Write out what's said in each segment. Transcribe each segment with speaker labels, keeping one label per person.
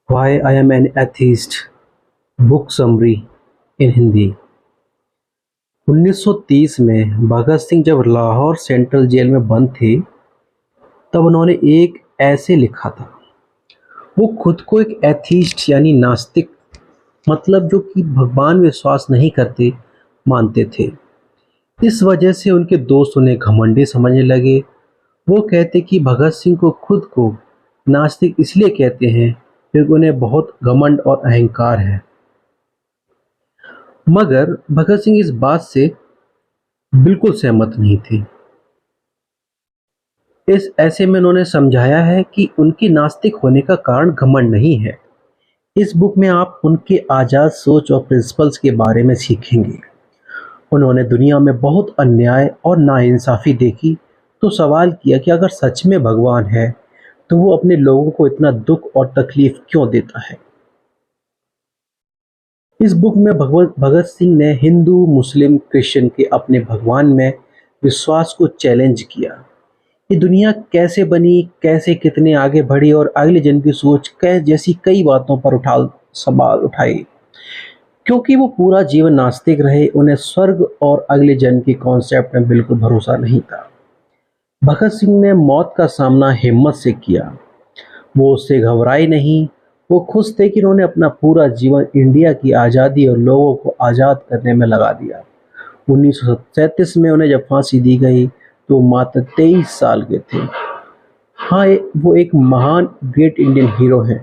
Speaker 1: Why I am an atheist book summary इन हिंदी। 1930 में भगत सिंह जब Lahore central jail में बंद थे तब उन्होंने एक ऐसे लिखा था। वो खुद को एक एथीस्ट यानी नास्तिक मतलब जो कि भगवान में विश्वास नहीं करते मानते थे। इस वजह से उनके दोस्त उन्हें घमंडी समझने लगे। वो कहते कि भगत सिंह को खुद को नास्तिक इसलिए कहते हैं क्योंकि उन्हें बहुत घमंड और अहंकार है। मगर भगत सिंह इस बात से बिल्कुल सहमत नहीं थे। इस ऐसे में उन्होंने समझाया है कि उनके नास्तिक होने का कारण घमंड नहीं है। इस बुक में आप उनके आज़ाद सोच और प्रिंसिपल्स के बारे में सीखेंगे। उन्होंने दुनिया में बहुत अन्याय और नाइंसाफ़ी देखी तो सवाल किया कि अगर सच में भगवान है तो वो अपने लोगों को इतना दुख और तकलीफ क्यों देता है। इस बुक में भगवत भगत सिंह ने हिंदू मुस्लिम क्रिश्चियन के अपने भगवान में विश्वास को चैलेंज किया। ये दुनिया कैसे बनी, कैसे कितने आगे बढ़ी और अगले जन्म की सोच कै जैसी कई बातों पर सवाल उठाए। क्योंकि वो पूरा जीवन नास्तिक रहे, उन्हें स्वर्ग और अगले जन्म की कॉन्सेप्ट में बिल्कुल भरोसा नहीं था। भगत सिंह ने मौत का सामना हिम्मत से किया। वो उससे घबराए नहीं। वो खुश थे कि उन्होंने अपना पूरा जीवन इंडिया की आज़ादी और लोगों को आज़ाद करने में लगा दिया। 1937 में उन्हें जब फांसी दी गई तो वो मात्र 23 साल के थे। हाँ, वो एक महान ग्रेट इंडियन हीरो हैं।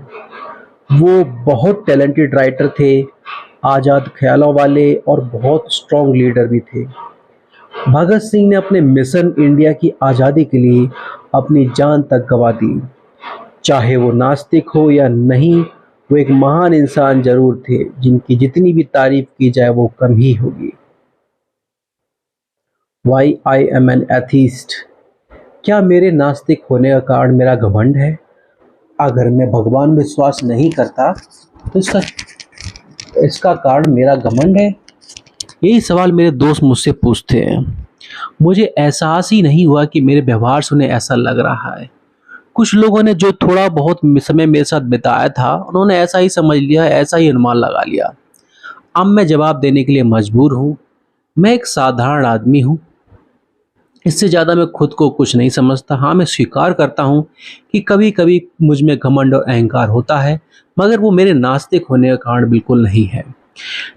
Speaker 1: वो बहुत टैलेंटेड राइटर थे, आज़ाद ख्यालों वाले और बहुत स्ट्रॉन्ग लीडर भी थे। भगत सिंह ने अपने मिशन इंडिया की आज़ादी के लिए अपनी जान तक गंवा दी। चाहे वो नास्तिक हो या नहीं, वो एक महान इंसान जरूर थे जिनकी जितनी भी तारीफ की जाए वो कम ही होगी। Why I am an atheist. क्या मेरे नास्तिक होने का कारण मेरा घमंड है? अगर मैं भगवान में विश्वास नहीं करता तो इसका इसका कारण मेरा घमंड है? यही सवाल मेरे दोस्त मुझसे पूछते हैं। मुझे एहसास ही नहीं हुआ कि मेरे व्यवहार से उन्हें ऐसा लग रहा है। कुछ लोगों ने जो थोड़ा बहुत समय मेरे साथ बिताया था उन्होंने ऐसा ही समझ लिया, ऐसा ही अनुमान लगा लिया। अब मैं जवाब देने के लिए मजबूर हूँ। मैं एक साधारण आदमी हूँ। इससे ज़्यादा मैं खुद को कुछ नहीं समझता। हाँ, मैं स्वीकार करता हूँ कि कभी कभी मुझ में घमंड और अहंकार होता है, मगर वो मेरे नास्तिक होने का कारण बिल्कुल नहीं है।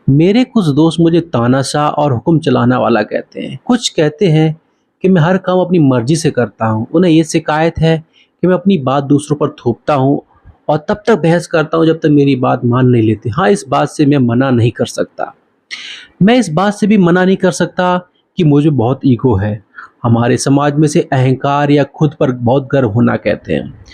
Speaker 1: मेरे कुछ दोस्त मुझे तानाशाह और हुक्म चलाना वाला कहते हैं। कुछ कहते हैं कि मैं हर काम अपनी मर्जी से करता हूँ। उन्हें ये शिकायत है कि मैं अपनी बात दूसरों पर थोपता हूँ और तब तक बहस करता हूँ जब तक मेरी बात मान नहीं लेते। हाँ, इस बात से मैं मना नहीं कर सकता। मैं इस बात से भी मना नहीं कर सकता कि मुझे बहुत ईगो है। हमारे समाज में से अहंकार या खुद पर बहुत गर्व होना कहते हैं।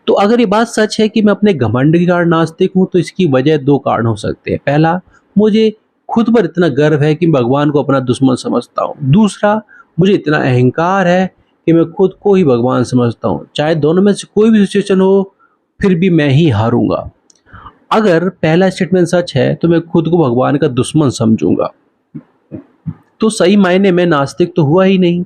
Speaker 1: तो अगर ये बात सच है कि मैं अपने घमंड के कारण नास्तिक हूँ तो इसकी वजह दो कारण हो सकते हैं। पहला, मुझे खुद पर इतना गर्व है कि भगवान को अपना दुश्मन समझता हूँ। दूसरा, मुझे इतना अहंकार है कि मैं खुद को ही भगवान समझता हूँ। चाहे दोनों में से कोई भी सिचुएशन हो फिर भी मैं ही हारूंगा। अगर पहला स्टेटमेंट सच है तो मैं खुद को भगवान का दुश्मन समझूंगा तो सही मायने में नास्तिक तो हुआ ही नहीं।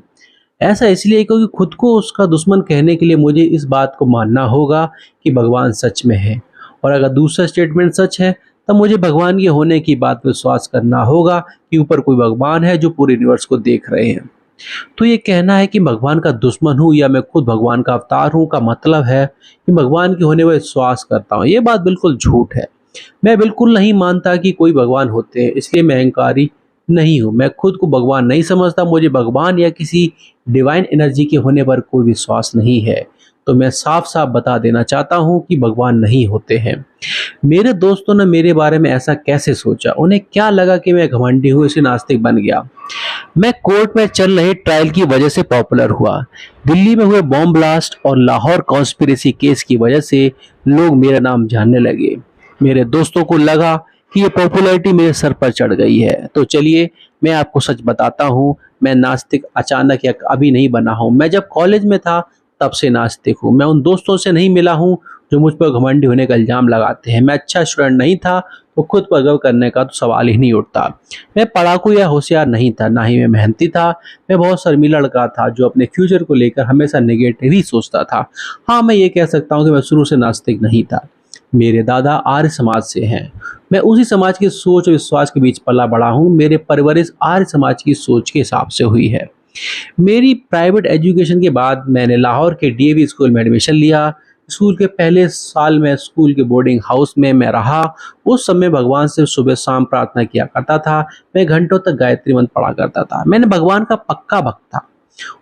Speaker 1: ऐसा इसलिए क्योंकि खुद को उसका दुश्मन कहने के लिए मुझे इस बात को मानना होगा कि भगवान सच में है। और अगर दूसरा स्टेटमेंट सच है तब मुझे भगवान के होने की बात पर विश्वास करना होगा कि ऊपर कोई भगवान है जो पूरे यूनिवर्स को देख रहे हैं। तो ये कहना है कि भगवान का दुश्मन हूँ या मैं खुद भगवान का अवतार हूँ का मतलब है कि भगवान के होने पर विश्वास करता हूँ। ये बात बिल्कुल झूठ है। मैं बिल्कुल नहीं मानता कि कोई भगवान होते हैं, इसलिए मैं अहंकारी नहीं हूँ। मैं खुद को भगवान नहीं समझता। मुझे भगवान या किसी डिवाइन एनर्जी के होने पर कोई विश्वास नहीं है। तो मैं साफ साफ बता देना चाहता हूँ कि भगवान नहीं होते हैं। मेरे दोस्तों ने मेरे बारे में ऐसा कैसे सोचा? उन्हें क्या लगा कि मैं घमंडी हूँ इसलिए नास्तिक बन गया? मैं कोर्ट में चल रहे ट्रायल की वजह से पॉपुलर हुआ। दिल्ली में हुए बॉम्ब ब्लास्ट और लाहौर कॉन्स्पिरेसी केस की वजह से लोग मेरा नाम जानने लगे। मेरे दोस्तों को लगा कि ये पॉपुलैरिटी मेरे सर पर चढ़ गई है। तो चलिए मैं आपको सच बताता हूँ, मैं नास्तिक अचानक या अभी नहीं बना हूँ। मैं जब कॉलेज में था तब से नास्तिक हूँ। मैं उन दोस्तों से नहीं मिला हूँ जो मुझ पर घमंडी होने का इल्ज़ाम लगाते हैं। मैं अच्छा स्टूडेंट नहीं था तो खुद पर गर्व करने का तो सवाल ही नहीं उठता। मैं पढ़ाकू या होशियार नहीं था, ना ही मैं मेहनती था। मैं बहुत शर्मीला लड़का था जो अपने फ्यूचर को लेकर हमेशा नेगेटिव ही सोचता था। हाँ, मैं ये कह सकता हूँ कि मैं शुरू से नास्तिक नहीं था। मेरे दादा आर्य समाज से हैं। मैं उसी समाज की सोच और विश्वास के बीच पला बड़ा हूँ। मेरे परवरिश आर्य समाज की सोच के हिसाब से हुई है। मेरी प्राइवेट एजुकेशन के बाद मैंने लाहौर के डीएवी स्कूल में एडमिशन लिया। स्कूल के पहले साल में स्कूल के बोर्डिंग हाउस में मैं रहा। उस समय भगवान से सुबह शाम प्रार्थना किया करता था। मैं घंटों तक गायत्री मंत्र पढ़ा करता था। मैंने भगवान का पक्का भक्त था।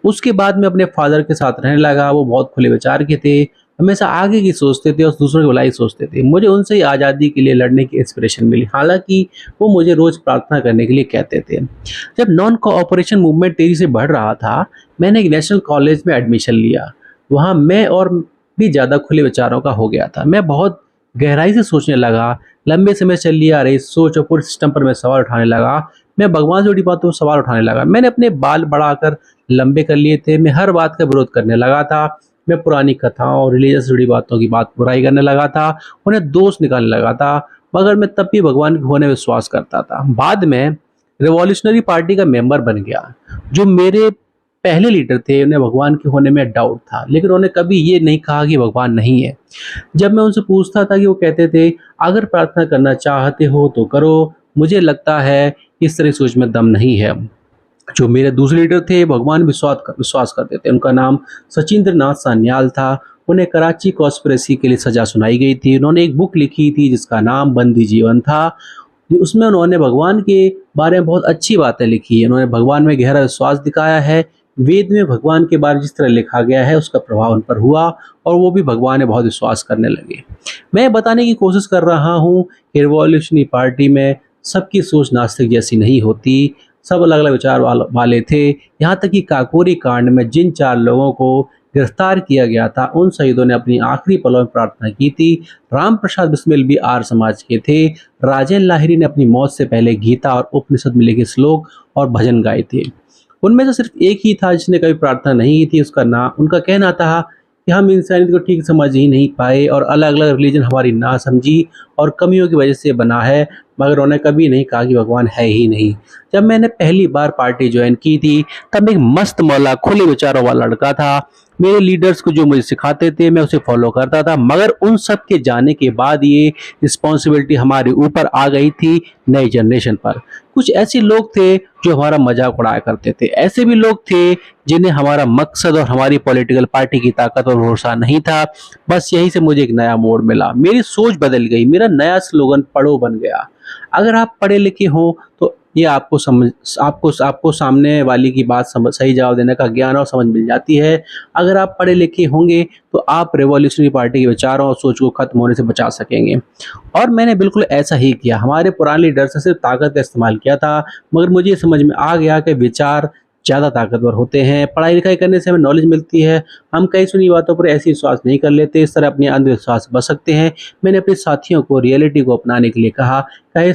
Speaker 1: उसके बाद मैं अपने फादर के साथ रहने लगा। वो बहुत खुले विचार के थे, हमेशा आगे की सोचते थे और दूसरों की भलाई सोचते थे। मुझे उनसे ही आज़ादी के लिए लड़ने की इंस्पिरेशन मिली। हालांकि वो मुझे रोज़ प्रार्थना करने के लिए कहते थे। जब नॉन कोऑपरेशन मूवमेंट तेजी से बढ़ रहा था, मैंने एक नेशनल कॉलेज में एडमिशन लिया। वहाँ मैं और भी ज़्यादा खुले विचारों का हो गया था। मैं बहुत गहराई से सोचने लगा। लंबे समय से चली आ रही सोच और पूरे सिस्टम पर मैं सवाल उठाने लगा। मैं भगवान से जुड़ी बातों पर सवाल उठाने लगा। मैंने अपने बाल बढ़ाकर लंबे कर लिए थे। मैं हर बात का विरोध करने लगा था। मैं पुरानी कथाओं और रिलीजन से जुड़ी बातों की बात बुराई करने लगा था, उन्हें दोष निकालने लगा था। मगर मैं तब भी भगवान के होने में विश्वास करता था। बाद में रिवॉल्यूशनरी पार्टी का मेंबर बन गया। जो मेरे पहले लीडर थे, उन्हें भगवान के होने में डाउट था, लेकिन उन्होंने कभी ये नहीं कहा कि भगवान नहीं है। जब मैं उनसे पूछता था कि वो कहते थे, अगर प्रार्थना करना चाहते हो तो करो, मुझे लगता है इस तरह की सोच में दम नहीं है। जो मेरे दूसरे लीडर थे, भगवान विश्वास करते थे। उनका नाम सचिंद्र नाथ सान्याल था। उन्हें कराची कॉन्स्पिरेसी के लिए सजा सुनाई गई थी। उन्होंने एक बुक लिखी थी जिसका नाम बंदी जीवन था। उसमें उन्होंने भगवान के बारे में बहुत अच्छी बातें लिखी है। उन्होंने भगवान में गहरा विश्वास दिखाया है। वेद में भगवान के बारे में जिस तरह लिखा गया है, उसका प्रभाव उन पर हुआ और वो भी भगवान में बहुत विश्वास करने लगे। मैं बताने की कोशिश कर रहा हूँ कि रिवॉल्यूशनरी पार्टी में सबकी सोच नास्तिक जैसी नहीं होती। सब अलग अलग विचार वाले थे। यहाँ तक कि काकोरी कांड में जिन 4 लोगों को गिरफ्तार किया गया था, उन शहीदों ने अपनी आखिरी पलों में प्रार्थना की थी। राम प्रसाद बिस्मिल भी आर्य समाज के थे। राजेंद्र लाहिरी ने अपनी मौत से पहले गीता और उपनिषद में लिखे श्लोक और भजन गाए थे। उनमें से सिर्फ एक ही था जिसने कभी प्रार्थना नहीं की थी। उसका नाम, उनका कहना था कि हम इंसानियत को ठीक समझ ही नहीं पाए और अलग अलग रिलीजन हमारी नासमझी और कमियों की वजह से बना है, मगर उन्होंने कभी नहीं कहा कि भगवान है ही नहीं। जब मैंने पहली बार पार्टी ज्वाइन की थी, तब एक मस्त मौला खुले विचारों वाला लड़का था। मेरे लीडर्स को जो मुझे सिखाते थे, मैं उसे फॉलो करता था। मगर उन सब के जाने के बाद ये रिस्पॉन्सिबिलिटी हमारे ऊपर आ गई थी, नई जनरेशन पर। कुछ ऐसे लोग थे जो हमारा मजाक उड़ाया करते थे। ऐसे भी लोग थे जिन्हें हमारा मकसद और हमारी पॉलिटिकल पार्टी की ताकत और भरोसा नहीं था। बस यहीं से मुझे एक नया मोड़ मिला। मेरी सोच बदल गई। मेरा नया स्लोगन पढ़ो बन गया। अगर आप पढ़े लिखे हो तो ये आपको सामने वाली की बात समझ, सही जवाब देने का ज्ञान और समझ मिल जाती है। अगर आप पढ़े लिखे होंगे तो आप रिवॉल्यूशनरी पार्टी के विचारों और सोच को खत्म होने से बचा सकेंगे। और मैंने बिल्कुल ऐसा ही किया। हमारे पुराने लीडर्स ने सिर्फ ताकत का इस्तेमाल किया था, मगर मुझे ये समझ में आ गया कि विचार ज़्यादा ताकतवर होते हैं। पढ़ाई लिखाई करने से हमें नॉलेज मिलती है। हम कई सुनी बातों पर ऐसी विश्वास नहीं कर लेते। इस तरह अपने अंधविश्वास बच सकते हैं। मैंने अपने साथियों को रियलिटी को अपनाने के लिए कहा, कहीं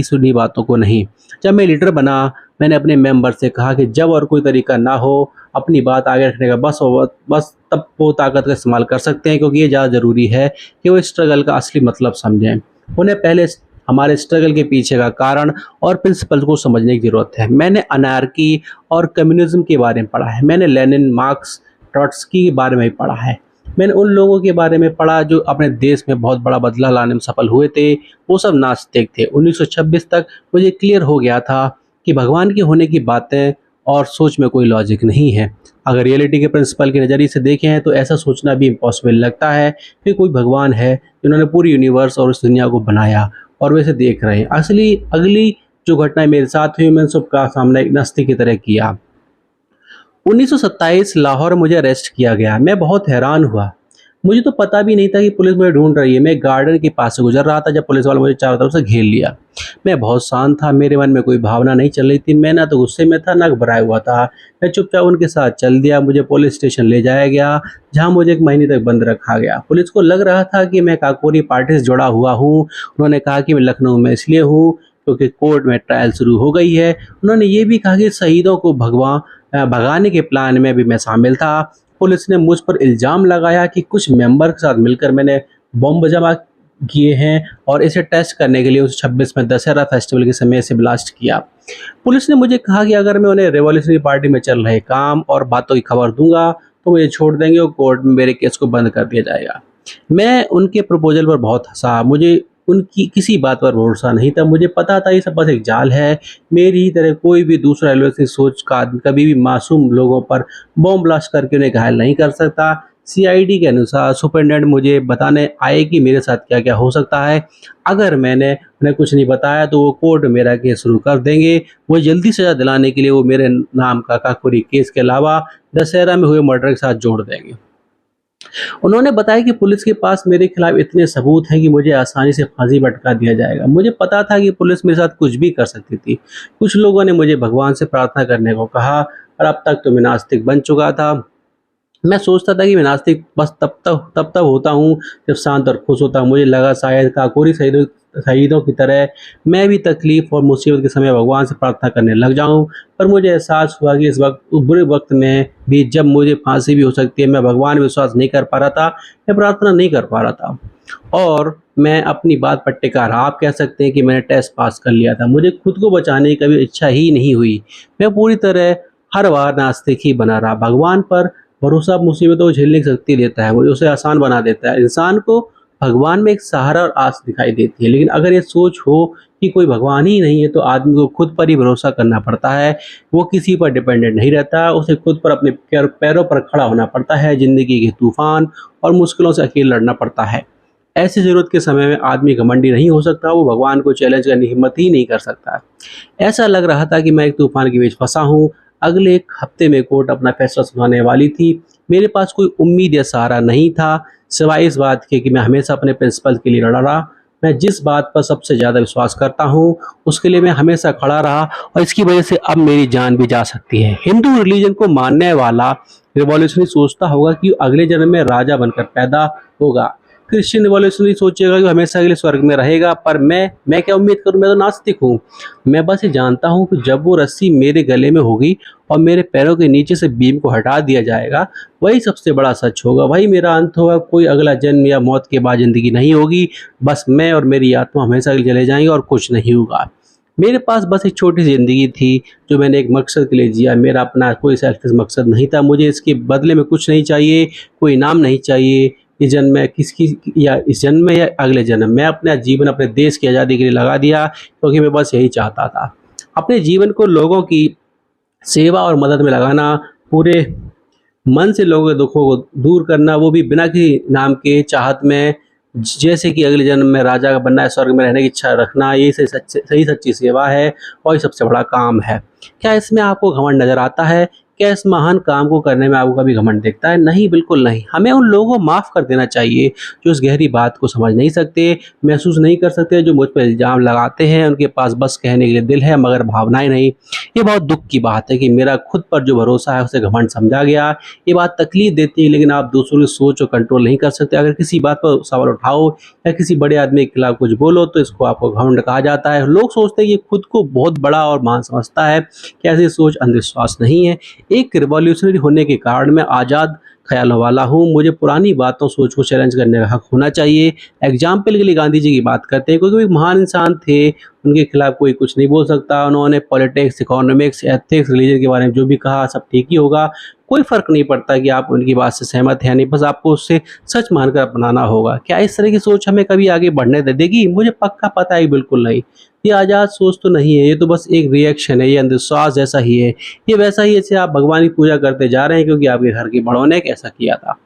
Speaker 1: सुनी बातों को नहीं। जब मैं लीडर बना, मैंने अपने मेंबर से कहा कि जब और कोई तरीका ना हो अपनी बात आगे रखने का, बस तब वो ताकत का इस्तेमाल कर सकते हैं, क्योंकि ये ज़्यादा ज़रूरी है कि वो स्ट्रगल का असली मतलब समझें। उन्हें पहले हमारे स्ट्रगल के पीछे का कारण और प्रिंसिपल को समझने की ज़रूरत है। मैंने अनार्की और कम्युनिज्म के बारे में पढ़ा है। मैंने लेनिन, मार्क्स, ट्रॉट्स्की के बारे में भी पढ़ा है। मैंने उन लोगों के बारे में पढ़ा जो अपने देश में बहुत बड़ा बदलाव लाने में सफल हुए थे। वो सब नास्तिक थे। 1926 तक मुझे क्लियर हो गया था कि भगवान के होने की बातें और सोच में कोई लॉजिक नहीं है। अगर रियलिटी के प्रिंसिपल के नज़रिए से देखें तो ऐसा सोचना भी इम्पॉसिबल लगता है कि कोई भगवान है जिन्होंने पूरी यूनिवर्स और इस दुनिया को बनाया और वैसे देख रहे हैं। अगली जो घटनाएं मेरे साथ हुई, मैंने सबका सामना एक नास्तिक की तरह किया। 1927 लाहौर में मुझे अरेस्ट किया गया। मैं बहुत हैरान हुआ। मुझे तो पता भी नहीं था कि पुलिस मुझे ढूंढ रही है। मैं गार्डन के पास से गुजर रहा था जब पुलिस वाले मुझे चारों तरफ से घेर लिया। मैं बहुत शांत था। मेरे मन में कोई भावना नहीं चल रही थी। मैं ना तो गुस्से में था, ना घबराया हुआ था। मैं चुपचाप उनके साथ चल दिया। मुझे पुलिस स्टेशन ले जाया गया, जहाँ मुझे 1 महीने तक बंद रखा गया। पुलिस को लग रहा था कि मैं काकोरी पार्टी से जुड़ा हुआ हूँ। उन्होंने कहा कि मैं लखनऊ में इसलिए हूँ क्योंकि कोर्ट में ट्रायल शुरू हो गई है। उन्होंने ये भी कहा कि शहीदों को भगाने के प्लान में भी मैं शामिल था। पुलिस ने मुझ पर इल्ज़ाम लगाया कि कुछ मेंबर के साथ मिलकर मैंने बम जमा किए हैं और इसे टेस्ट करने के लिए उस 26 में दशहरा फेस्टिवल के समय से ब्लास्ट किया। पुलिस ने मुझे कहा कि अगर मैं उन्हें रिवॉल्यूशनरी पार्टी में चल रहे काम और बातों की खबर दूंगा तो मुझे छोड़ देंगे और कोर्ट में मेरे केस को बंद कर दिया जाएगा। मैं उनके प्रपोज़ल पर बहुत हँसा, मुझे उनकी किसी बात पर भरोसा नहीं था, मुझे पता था ये सब बस एक जाल है। मेरी ही तरह कोई भी दूसरा रेलवे सोच का आदमी कभी भी मासूम लोगों पर बॉम्ब ब्लास्ट करके उन्हें घायल नहीं कर सकता। सीआईडी के अनुसार सुपरिटेंडेंट मुझे बताने आए कि मेरे साथ क्या-क्या हो सकता है। अगर मैंने उन्हें कुछ नहीं बताया तो वो कोर्ट में मेरा केस शुरू कर देंगे। वो जल्दी सज़ा दिलाने के लिए वो मेरे नाम का काकोरी केस के अलावा दशहरा में हुए मर्डर के साथ जोड़ देंगे। उन्होंने बताया कि पुलिस के पास मेरे खिलाफ इतने सबूत हैं कि मुझे आसानी से फांसी लटका दिया जाएगा। मुझे पता था कि पुलिस मेरे साथ कुछ भी कर सकती थी। कुछ लोगों ने मुझे भगवान से प्रार्थना करने को कहा और अब तक तो मैं नास्तिक बन चुका था। मैं सोचता था कि मैं नास्तिक बस तब तक होता हूँ जब शांत और खुश होता हूँ। मुझे लगा शायद काकोरी शहीदों शहीदों की तरह मैं भी तकलीफ और मुसीबत के समय भगवान से प्रार्थना करने लग जाऊं। पर मुझे एहसास हुआ कि इस वक्त बुरे वक्त में भी जब मुझे फांसी भी हो सकती है, मैं भगवान में विश्वास नहीं कर पा रहा था, मैं प्रार्थना नहीं कर पा रहा था। और मैं अपनी बात पर टिका रहा। आप कह सकते हैं कि मैंने टेस्ट पास कर लिया था। मुझे खुद को बचाने की कभी इच्छा ही नहीं हुई। मैं पूरी तरह हर बार नास्तिक ही बना रहा। भगवान पर भरोसा मुसीबतों को झेलने की शक्ति देता है, मुझे उसे आसान बना देता है। इंसान को भगवान में एक सहारा और आस दिखाई देती है, लेकिन अगर ये सोच हो कि कोई भगवान ही नहीं है तो आदमी को खुद पर ही भरोसा करना पड़ता है। वो किसी पर डिपेंडेंट नहीं रहता, उसे खुद पर अपने पैरों पर खड़ा होना पड़ता है। ज़िंदगी के तूफ़ान और मुश्किलों से अकेले लड़ना पड़ता है। ऐसी ज़रूरत के समय में आदमी घमंडी नहीं हो सकता, वो भगवान को चैलेंज करने की हिम्मत ही नहीं कर सकता। ऐसा लग रहा था कि मैं एक तूफ़ान के बीच फँसा हूँ। अगले एक हफ्ते में कोर्ट अपना फैसला सुनाने वाली थी। मेरे पास कोई उम्मीद या सहारा नहीं था, सिवाय इस बात के कि मैं हमेशा अपने प्रिंसिपल के लिए लड़ा रहा। मैं जिस बात पर सबसे ज़्यादा विश्वास करता हूँ, उसके लिए मैं हमेशा खड़ा रहा और इसकी वजह से अब मेरी जान भी जा सकती है। हिंदू रिलीजन को मानने वाला रिवॉल्यूशनरी सोचता होगा कि अगले जन्म में राजा बनकर पैदा होगा। क्रिश्चियन रिवॉल्यूशनरी सोचेगा कि वो हमेशा के लिए स्वर्ग में रहेगा। पर मैं क्या उम्मीद करूँ, मैं तो नास्तिक हूँ। मैं बस ये जानता हूँ कि जब वो रस्सी मेरे गले में होगी और मेरे पैरों के नीचे से बीम को हटा दिया जाएगा, वही सबसे बड़ा सच होगा, वही मेरा अंत होगा। कोई अगला जन्म या मौत के बाद ज़िंदगी नहीं होगी, बस मैं और मेरी आत्मा हमेशा के लिए चले जाएंगे और कुछ नहीं होगा। मेरे पास बस एक छोटी सी ज़िंदगी थी जो मैंने एक मकसद के लिए जिया। मेरा अपना कोई सेल्फिश मकसद नहीं था। मुझे इसके बदले में कुछ नहीं चाहिए, कोई इनाम नहीं चाहिए। इस जन्म में किसकी या इस जन्म में या अगले जन्म में अपना जीवन अपने देश की आज़ादी के लिए लगा दिया, क्योंकि मैं बस यही चाहता था। अपने जीवन को लोगों की सेवा और मदद में लगाना, पूरे मन से लोगों के दुखों को दूर करना, वो भी बिना किसी नाम के चाहत में। जैसे कि अगले जन्म में राजा का बनना है, स्वर्ग में रहने की इच्छा रखना, ये सही सच्ची सेवा है और ये सबसे बड़ा काम है। क्या इसमें आपको घमंड नज़र आता है? क्या इस महान काम को करने में आपको कभी घमंड दिखता है? नहीं, बिल्कुल नहीं। हमें उन लोगों को माफ़ कर देना चाहिए जो इस गहरी बात को समझ नहीं सकते, महसूस नहीं कर सकते, जो मुझ पर इल्ज़ाम लगाते हैं। उनके पास बस कहने के लिए दिल है मगर भावनाएं नहीं। ये बहुत दुख की बात है कि मेरा खुद पर जो भरोसा है उसे घमंड समझा गया। ये बात तकलीफ देती है, लेकिन आप दूसरों की सोच को कंट्रोल नहीं कर सकते। अगर किसी बात पर सवाल उठाओ या किसी बड़े आदमी के खिलाफ कुछ बोलो तो इसको आपको घमंड कहा जाता है। लोग सोचते हैं कि खुद को बहुत बड़ा और महान समझता है। क्या ऐसी सोच अंधविश्वास नहीं है? एक रिवॉल्यूशनरी होने के कारण मैं आज़ाद ख्यालों वाला हूँ। मुझे पुरानी बातों सोच को चैलेंज करने का हक होना चाहिए। एग्जाम्पल के लिए गांधी जी की बात करते हैं, क्योंकि वो एक महान इंसान थे। उनके खिलाफ कोई कुछ नहीं बोल सकता। उन्होंने पॉलिटिक्स, इकोनॉमिक्स, एथिक्स, रिलीजन के बारे में जो भी कहा सब ठीक ही होगा। कोई फ़र्क नहीं पड़ता कि आप उनकी बात से सहमत हैं नहीं, बस आपको उससे सच मानकर अपनाना होगा। क्या इस तरह की सोच हमें कभी आगे बढ़ने दे देगी? मुझे पक्का पता है बिल्कुल नहीं। ये आज़ाद सोच तो नहीं है, ये तो बस एक रिएक्शन है, ये अंधविश्वास जैसा ही है। ये वैसा ही है जैसे आप भगवान की पूजा करते जा रहे हैं क्योंकि आपके घर के बड़ों ने ऐसा किया था।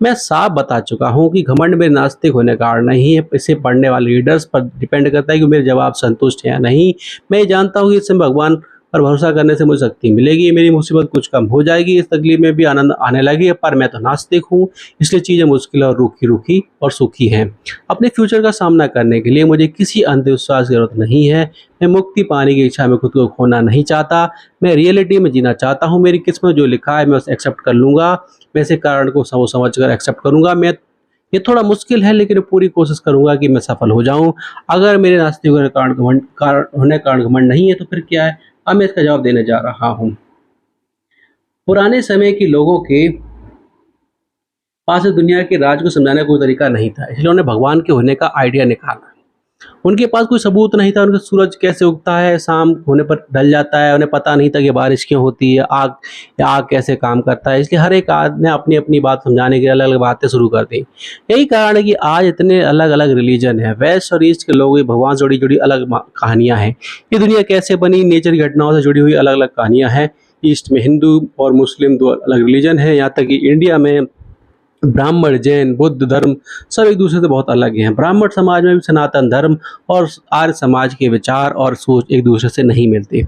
Speaker 1: मैं साफ बता चुका हूँ कि घमंड में नास्तिक होने का कारण नहीं है, इसे पढ़ने वाले रीडर्स पर डिपेंड करता है कि मेरे जवाब संतुष्ट है या नहीं। मैं ये जानता हूँ कि इससे भगवान पर भरोसा करने से मुझे शक्ति मिलेगी, मेरी मुसीबत कुछ कम हो जाएगी, इस तकलीफ में भी आनंद आने लगी। पर मैं तो नास्तिक हूँ, इसलिए चीज़ें मुश्किल और रूखी रूखी और सूखी हैं। अपने फ्यूचर का सामना करने के लिए मुझे किसी अंधविश्वास की जरूरत नहीं है। मैं मुक्ति पाने की इच्छा में खुद को खोना नहीं चाहता। मैं रियलिटी में जीना चाहता हूँ। मेरी किस्मत जो लिखा है मैं उसे एक्सेप्ट कर लूँगा। मैं इसे कारण को समझ कर एक्सेप्ट करूँगा। मैं ये थोड़ा मुश्किल है, लेकिन पूरी कोशिश करूँगा कि मैं सफल हो जाऊँ। अगर मेरे नास्तिक होने के कारण घमंड नहीं है तो फिर क्या है? अब मैं इसका जवाब देने जा रहा हूँ। पुराने समय के लोगों के पास दुनिया के राज को समझाने का कोई तरीका नहीं था, इसलिए उन्होंने भगवान के होने का आइडिया निकाला। उनके पास कोई सबूत नहीं था, उनका सूरज कैसे उगता है, शाम होने पर ढल जाता है, उन्हें पता नहीं था कि बारिश क्यों होती है, आग या आग कैसे काम करता है। इसलिए हर एक ने अपनी-अपनी बात समझाने के लिए अलग-अलग बातें शुरू कर दी। यही कारण है कि आज इतने अलग-अलग रिलीजन हैं। वेस्ट और ईस्ट के लोगों की भगवान से जुड़ी-जुड़ी अलग कहानियाँ हैं। ये दुनिया कैसे बनी, नेचर की घटनाओं से जुड़ी हुई अलग-अलग कहानियाँ हैं। ईस्ट में हिंदू और मुस्लिम 2 अलग रिलीजन हैं, यहाँ तक कि इंडिया में ब्राह्मण, जैन, बुद्ध धर्म सब एक दूसरे से बहुत अलग हैं। ब्राह्मण समाज में भी सनातन धर्म और आर्य समाज के विचार और सोच एक दूसरे से नहीं मिलती।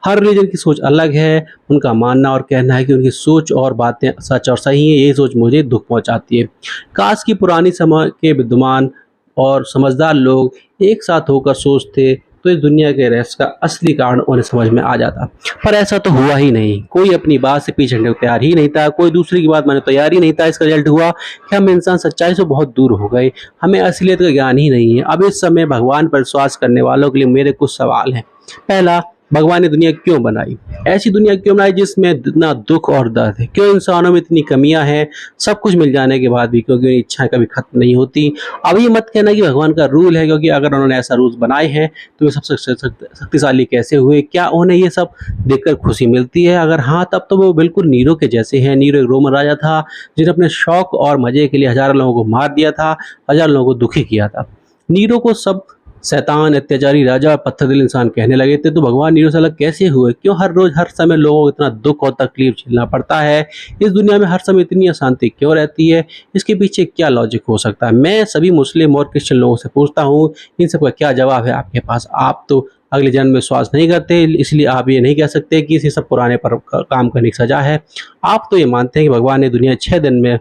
Speaker 1: हर रिलीजन की सोच अलग है। उनका मानना और कहना है कि उनकी सोच और बातें सच और सही हैं। ये सोच मुझे दुख पहुंचाती है। काश की पुरानी समय के विद्वान और समझदार लोग एक साथ होकर सोचते तो इस दुनिया के रहस्य का असली कारण उन्हें समझ में आ जाता। पर ऐसा तो हुआ ही नहीं। कोई अपनी बात से पीछे हटने को तैयार ही नहीं था, कोई दूसरे की बात मानने को तैयार ही नहीं था। इसका रिजल्ट हुआ कि हम इंसान सच्चाई से बहुत दूर हो गए। हमें असलियत का ज्ञान ही नहीं है। अब इस समय भगवान पर विश्वास करने वालों के लिए मेरे कुछ सवाल हैं। पहला, भगवान ने दुनिया क्यों बनाई? ऐसी दुनिया क्यों बनाई जिसमें इतना दुख और दर्द है? क्यों इंसानों में इतनी कमियां हैं? सब कुछ मिल जाने के बाद भी क्योंकि उनकी इच्छाएं कभी खत्म नहीं होती। अब ये मत कहना कि भगवान का रूल है, क्योंकि अगर उन्होंने ऐसा रूल्स बनाए हैं तो वे सबसे शक्तिशाली कैसे हुए? क्या उन्हें ये सब देखकर खुशी मिलती है? अगर हाँ, तब तो वो बिल्कुल नीरो के जैसे हैं। नीरो एक रोमन राजा था जिसने अपने शौक और मजे के लिए हजारों लोगों को मार दिया था, हजारों लोगों को दुखी किया था। नीरो को सब शैतान, अत्याचारी राजा और पत्थर दिल इंसान कहने लगे थे, तो भगवान नीरो से अलग कैसे हुए? क्यों हर रोज हर समय लोगों को इतना दुख और तकलीफ झेलना पड़ता है? इस दुनिया में हर समय इतनी अशांति क्यों रहती है? इसके पीछे क्या लॉजिक हो सकता है? मैं सभी मुस्लिम और क्रिश्चियन लोगों से पूछता हूँ, इन सबका क्या जवाब है आपके पास? आप तो अगले जन्म में विश्वास नहीं करते, इसलिए आप ये नहीं कह सकते कि इसी सब पुराने पर काम करने की सजा है। आप तो ये मानते हैं कि भगवान ने दुनिया 6 दिन में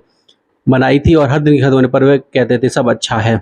Speaker 1: बनाई थी और हर दिन के खत्म होने पर वे कहते थे सब अच्छा है।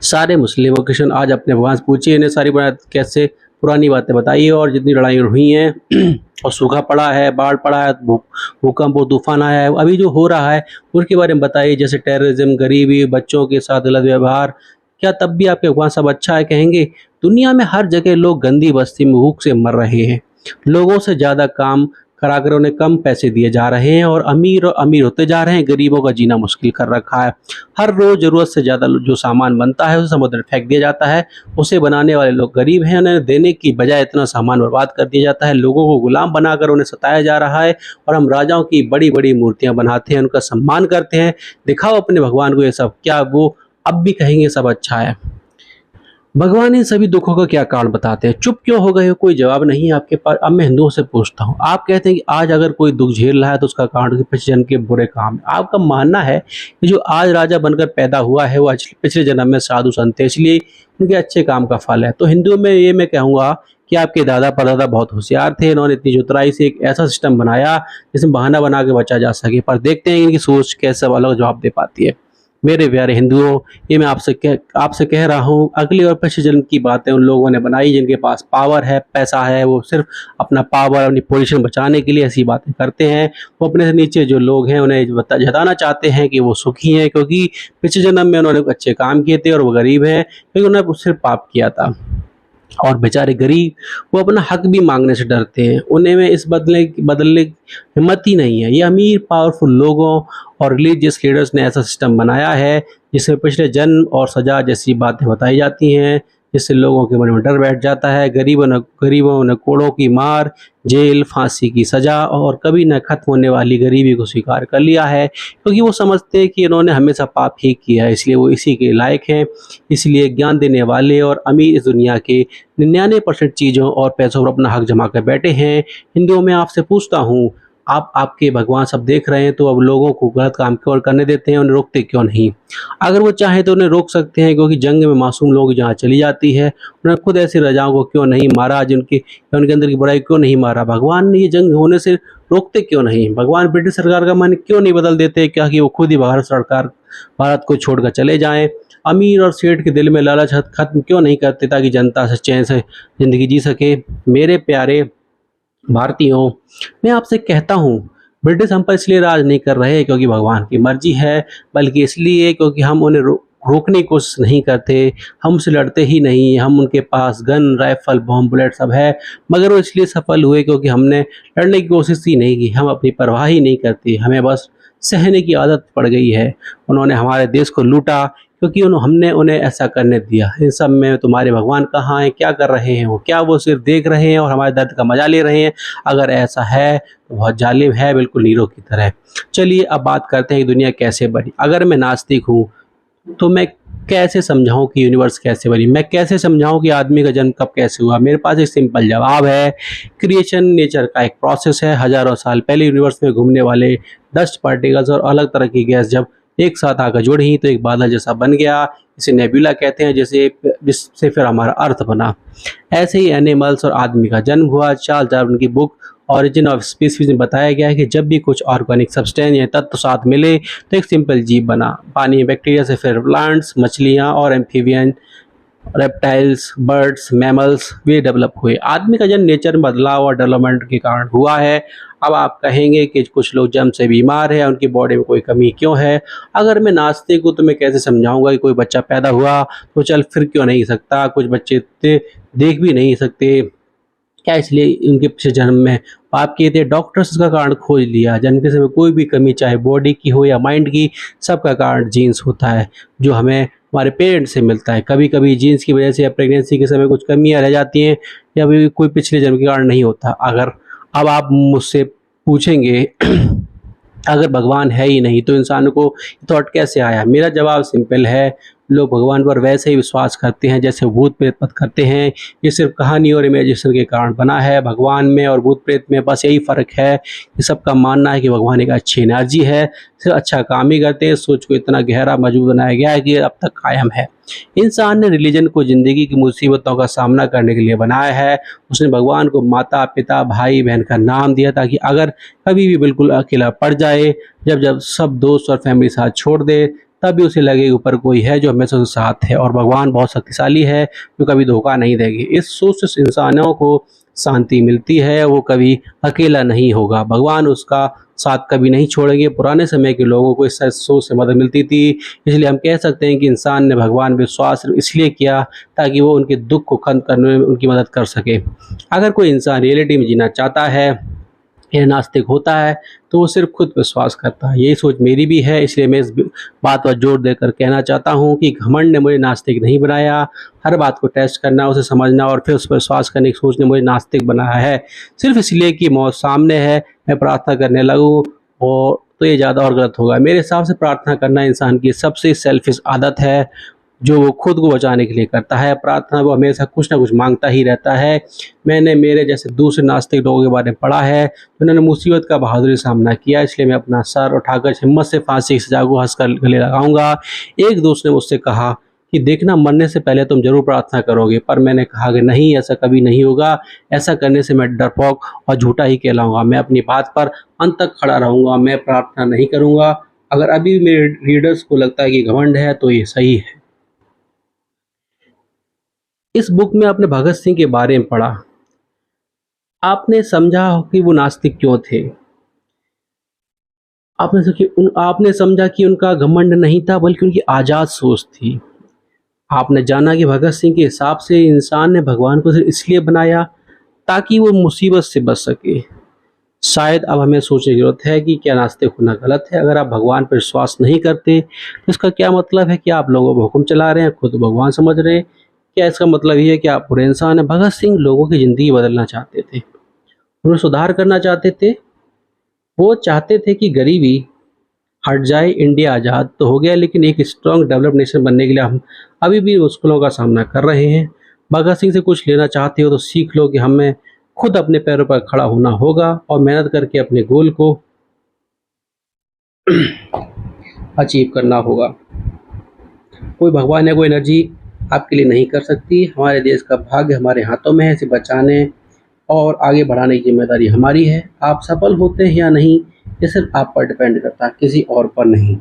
Speaker 1: सारे मुस्लिम और क्रिश्चियन आज अपने भगवान से पूछिए, इन्हें सारी कैसे पुरानी बातें बताइए और जितनी लड़ाई हुई हैं और सूखा पड़ा है, बाढ़ पड़ा है, भूकंप और तूफान आया है, अभी जो हो रहा है उसके बारे में बताइए। जैसे टेररिज्म, गरीबी, बच्चों के साथ गलत व्यवहार, क्या तब भी आपके भगवान सब अच्छा है कहेंगे? दुनिया में हर जगह लोग गंदी बस्ती में भूख से मर रहे हैं। लोगों से ज़्यादा काम कराकर उन्हें कम पैसे दिए जा रहे हैं और अमीर होते जा रहे हैं। गरीबों का जीना मुश्किल कर रखा है। हर रोज ज़रूरत से ज़्यादा जो सामान बनता है उसे समुद्र में फेंक दिया जाता है। उसे बनाने वाले लोग गरीब हैं, उन्हें देने की बजाय इतना सामान बर्बाद कर दिया जाता है। लोगों को गुलाम बनाकर उन्हें सताया जा रहा है और हम राजाओं की बड़ी बड़ी मूर्तियां बनाते हैं, उनका सम्मान करते हैं। दिखाओ अपने भगवान को ये सब, क्या वो अब भी कहेंगे सब अच्छा है? भगवान इन सभी दुखों का क्या कारण बताते हैं? चुप क्यों हो गए हो? कोई जवाब नहीं है आपके पास। अब मैं हिंदुओं से पूछता हूँ, आप कहते हैं कि आज अगर कोई दुख झेल रहा है तो उसका कारण उसके पिछले जन्म के बुरे काम है। आपका मानना है कि जो आज राजा बनकर पैदा हुआ है वो पिछले जन्म में साधु संत थे, इसलिए उनके अच्छे काम का फल है। तो हिंदुओं में ये मैं कहूँगा कि आपके दादा परदादा बहुत होशियार थे। इन्होंने इतनी चतुराई से एक ऐसा सिस्टम बनाया जिसमें बहाना बना के बचा जा सके। पर देखते हैं इनकी सोच कैसे सवालों का जवाब दे पाती है। मेरे प्यारे हिंदुओं, ये मैं आपसे कह रहा हूँ, अगले और पिछले जन्म की बातें उन लोगों ने बनाई जिनके पास पावर है, पैसा है। वो सिर्फ अपना पावर, अपनी पोजीशन बचाने के लिए ऐसी बातें करते हैं। वो अपने से नीचे जो लोग हैं उन्हें जताना चाहते हैं कि वो सुखी हैं, क्योंकि पिछले जन्म में उन्होंने अच्छे काम किए थे और वो गरीब हैं क्योंकि उन्होंने सिर्फ पाप किया था। और बेचारे गरीब, वो अपना हक भी मांगने से डरते हैं। उन्हें में इस बदलने की हिम्मत ही नहीं है। ये अमीर पावरफुल लोगों और रिलीजियस लीडर्स ने ऐसा सिस्टम बनाया है जिसमें पिछले जन्म और सजा जैसी बातें बताई जाती हैं, जिससे लोगों के मन में डर बैठ जाता है। गरीबों ने कोड़ों की मार, जेल, फांसी की सजा और कभी न खत्म होने वाली गरीबी को स्वीकार कर लिया है, क्योंकि वो समझते हैं कि इन्होंने हमेशा पाप ही किया है, इसलिए वो इसी के लायक हैं। इसलिए ज्ञान देने वाले और अमीर इस दुनिया के 99% चीज़ों और पैसों पर अपना हक जमा कर बैठे हैं। हिंदुओं में आपसे पूछता हूँ, आपके भगवान सब देख रहे हैं तो अब लोगों को गलत काम क्यों करने देते हैं? उन्हें रोकते क्यों नहीं? अगर वो चाहें तो उन्हें रोक सकते हैं, क्योंकि जंग में मासूम लोगों की जान चली जाती है। उन्होंने खुद ऐसे राजाओं को क्यों नहीं मारा, जिनके उनके अंदर की बुराई क्यों नहीं मारा? भगवान ने ये जंग होने से रोकते क्यों नहीं? भगवान ब्रिटिश सरकार का मन क्यों नहीं बदल देते? क्या कि वो खुद ही भारत को छोड़कर चले जाएं? अमीर और सेठ के दिल में लालच खत्म क्यों नहीं करते ताकि जनता से चैन से जिंदगी जी सके? मेरे प्यारे भारतीयों, मैं आपसे कहता हूँ, ब्रिटिश हम पर इसलिए राज नहीं कर रहे क्योंकि भगवान की मर्जी है, बल्कि इसलिए क्योंकि हम उन्हें रोकने की कोशिश नहीं करते। हम उनसे लड़ते ही नहीं। हम उनके पास गन, राइफल, बम, बुलेट सब है, मगर वो इसलिए सफल हुए क्योंकि हमने लड़ने की कोशिश ही नहीं की। हम अपनी परवाह ही नहीं करते, हमें बस सहने की आदत पड़ गई है। उन्होंने हमारे देश को लूटा क्योंकि हमने उन्हें ऐसा करने दिया। इन सब में तुम्हारे भगवान कहाँ हैं, क्या कर रहे हैं वो? क्या वो सिर्फ देख रहे हैं और हमारे दर्द का मजा ले रहे हैं? अगर ऐसा है तो बहुत जालिम है, बिल्कुल नीरो की तरह। चलिए अब बात करते हैं कि दुनिया कैसे बनी। अगर मैं नास्तिक हूँ तो मैं कैसे समझाऊं कि यूनिवर्स कैसे बनी? मैं कैसे समझाऊं कि आदमी का जन्म कब कैसे हुआ? मेरे पास एक सिंपल जवाब है। क्रिएशन नेचर का एक प्रोसेस है। हजारों साल पहले यूनिवर्स में घूमने वाले डस्ट पार्टिकल्स और अलग तरह की गैस जब एक साथ आकर जुड़ी तो एक बादल जैसा बन गया। इसे नेबुला कहते हैं, जिससे फिर हमारा अर्थ बना। ऐसे ही एनिमल्स और आदमी का जन्म हुआ। चार्ल्स डार्विन की बुक ऑरिजिन ऑफ स्पीसीज में बताया गया है कि जब भी कुछ ऑर्गेनिक सब्सटेंस या तत्व साथ मिले तो एक सिंपल जीव बना। पानी में बैक्टीरिया से फिर प्लांट्स, मछलियाँ और एम्फीबियन, रेप्टाइल्स, बर्ड्स, मैमल्स वे डेवलप हुए। आदमी का जन्म नेचर में बदलाव और डेवलपमेंट के कारण हुआ है। अब आप कहेंगे कि कुछ लोग जन्म से बीमार हैं, उनकी बॉडी में कोई कमी क्यों है? अगर मैं नास्तिक हूँ तो मैं कैसे समझाऊंगा कि कोई बच्चा पैदा हुआ तो चल फिर क्यों नहीं सकता? कुछ बच्चे देख भी नहीं सकते, क्या इसलिए उनके पिछले जन्म में पाप किए थे? डॉक्टर्स इसका कारण खोज लिया। जन्म के समय कोई भी कमी, चाहे बॉडी की हो या माइंड की, सबका कारण जीन्स होता है, जो हमें हमारे पेरेंट्स से मिलता है। कभी कभी जीन्स की वजह से या प्रेगनेंसी के समय कुछ कमियां रह जाती हैं, या भी कोई पिछले जन्म के कारण नहीं होता। अगर अब आप मुझसे पूछेंगे अगर भगवान है ही नहीं तो इंसान को थॉट कैसे आया? मेरा जवाब सिंपल है। लोग भगवान पर वैसे ही विश्वास करते हैं जैसे भूत प्रेत पर करते हैं। ये सिर्फ कहानी और इमेजिनेशन के कारण बना है। भगवान में और भूत प्रेत में बस यही फ़र्क है कि सबका मानना है कि भगवान एक अच्छी एनर्जी है, सिर्फ अच्छा काम ही करते हैं। सोच को इतना गहरा मजबूत बनाया गया है कि अब तक कायम है। इंसान ने रिलीजन को ज़िंदगी की मुसीबतों का सामना करने के लिए बनाया है। उसने भगवान को माता, पिता, भाई, बहन का नाम दिया ताकि अगर कभी भी बिल्कुल अकेला पड़ जाए, जब जब सब दोस्त और फैमिली साथ छोड़ दे, तब भी उसे लगे ऊपर कोई है जो हमेशा उसके साथ है, और भगवान बहुत शक्तिशाली है जो कभी धोखा नहीं देगी। इस सोच से इंसानों को शांति मिलती है, वो कभी अकेला नहीं होगा, भगवान उसका साथ कभी नहीं छोड़ेंगे। पुराने समय के लोगों को इस सोच से मदद मिलती थी, इसलिए हम कह सकते हैं कि इंसान ने भगवान विश्वास इसलिए किया ताकि वो उनके दुख को खत्म करने में उनकी मदद कर सके। अगर कोई इंसान रियलिटी में जीना चाहता है या नास्तिक होता है तो वो सिर्फ खुद विश्वास करता है। यही सोच मेरी भी है, इसलिए मैं इस बात पर जोर देकर कहना चाहता हूँ कि घमंड ने मुझे नास्तिक नहीं बनाया। हर बात को टेस्ट करना, उसे समझना और फिर उस पर विश्वास करने की सोच ने मुझे नास्तिक बनाया है। सिर्फ इसलिए कि मौत सामने है मैं प्रार्थना करने लगूँ और तो ये ज़्यादा और गलत होगा। मेरे हिसाब से प्रार्थना करना इंसान की सबसे सेल्फिश आदत है जो वो खुद को बचाने के लिए करता है। प्रार्थना वो हमेशा कुछ ना कुछ मांगता ही रहता है। मैंने मेरे जैसे दूसरे नास्तिक लोगों के बारे में पढ़ा है जिन्होंने मुसीबत का बहादुरी सामना किया, इसलिए मैं अपना सर उठाकर हिम्मत से फांसी की सजा को हंसकर गले लगाऊंगा। एक दोस्त ने मुझसे कहा कि देखना, मरने से पहले तुम जरूर प्रार्थना करोगे, पर मैंने कहा कि नहीं, ऐसा कभी नहीं होगा। ऐसा करने से मैं डरपोक और झूठा ही कहलाऊंगा। मैं अपनी बात पर अंत तक खड़ा रहूंगा, मैं प्रार्थना नहीं करूंगा। अगर अभी मेरे रीडर्स को लगता है कि घमंड है तो ये सही है। इस बुक में आपने भगत सिंह के बारे में पढ़ा, आपने समझा कि वो नास्तिक क्यों थे। आपने समझा कि उनका घमंड नहीं था बल्कि उनकी आज़ाद सोच थी। आपने जाना कि भगत सिंह के हिसाब से इंसान ने भगवान को सिर्फ इसलिए बनाया ताकि वो मुसीबत से बच सके। शायद अब हमें सोचने की जरूरत है कि क्या नास्तिक होना गलत है? अगर आप भगवान पर विश्वास नहीं करते तो इसका क्या मतलब है कि आप लोगों पर हुक्म चला रहे हैं, खुद भगवान समझ रहे हैं? क्या इसका मतलब ये है कि आप बुरे इंसान हैं? भगत सिंह लोगों की ज़िंदगी बदलना चाहते थे, उन्हें सुधार करना चाहते थे। वो चाहते थे कि गरीबी हट जाए, इंडिया आज़ाद तो हो गया, लेकिन एक स्ट्रॉन्ग डेवलप्ड नेशन बनने के लिए हम अभी भी मुश्किलों का सामना कर रहे हैं। भगत सिंह से कुछ लेना चाहते हो तो सीख लो कि हमें खुद अपने पैरों पर खड़ा होना होगा और मेहनत करके अपने गोल को अचीव करना होगा। कोई भगवान या कोई एनर्जी आपके लिए नहीं कर सकती। हमारे देश का भाग्य हमारे हाथों में है, इसे बचाने और आगे बढ़ाने की जिम्मेदारी हमारी है। आप सफल होते हैं या नहीं, ये सिर्फ आप पर डिपेंड करता है, किसी और पर नहीं।